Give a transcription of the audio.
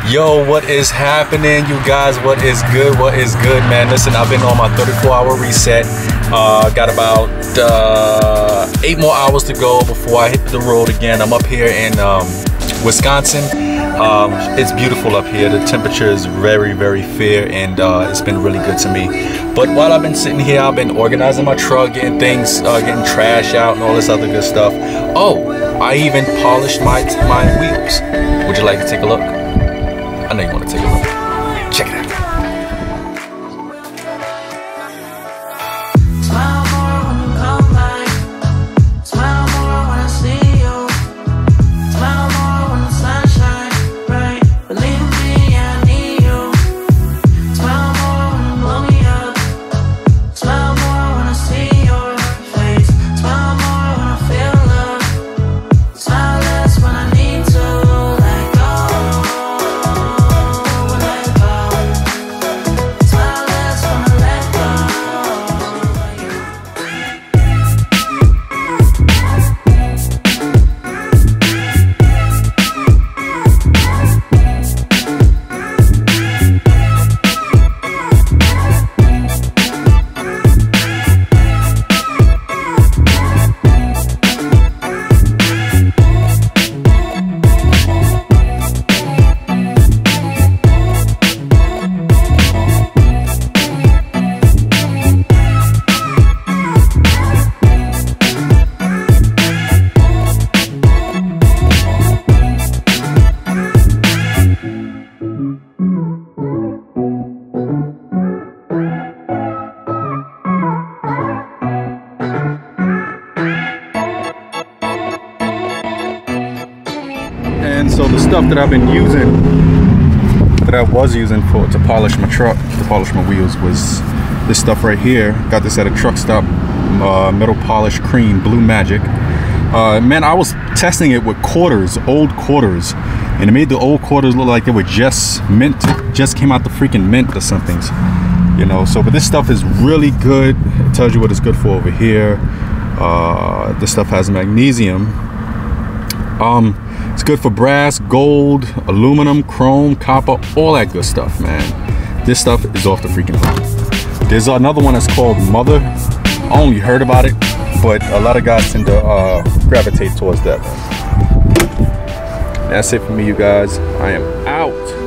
Yo, what is happening, you guys? What is good? What is good, man? Listen, I've been on my 34-hour reset. Got about 8 more hours to go before I hit the road again. I'm up here in Wisconsin. It's beautiful up here. The temperature is very, very fair, and it's been really good to me. But while I've been sitting here, I've been organizing my truck, getting things, getting trash out and all this other good stuff. Oh, I even polished my wheels. Would you like to take a look? I know you want to take a look. Check it out. And so the stuff that I've been using, that I was using to polish my truck, to polish my wheels, was this stuff right here. Got this at a truck stop, metal polish cream, Blue Magic. Man, I was testing it with quarters, old quarters, and it made the old quarters look like they were just mint, just came out the freaking mint or something, you know. So, but this stuff is really good. It tells you what it's good for over here. This stuff has magnesium. It's good for brass, gold, aluminum, chrome, copper, all that good stuff, man. This stuff is off the freaking hook. There's another one that's called Mother. I only heard about it, but a lot of guys tend to gravitate towards that one. That's it for me, you guys. I am out.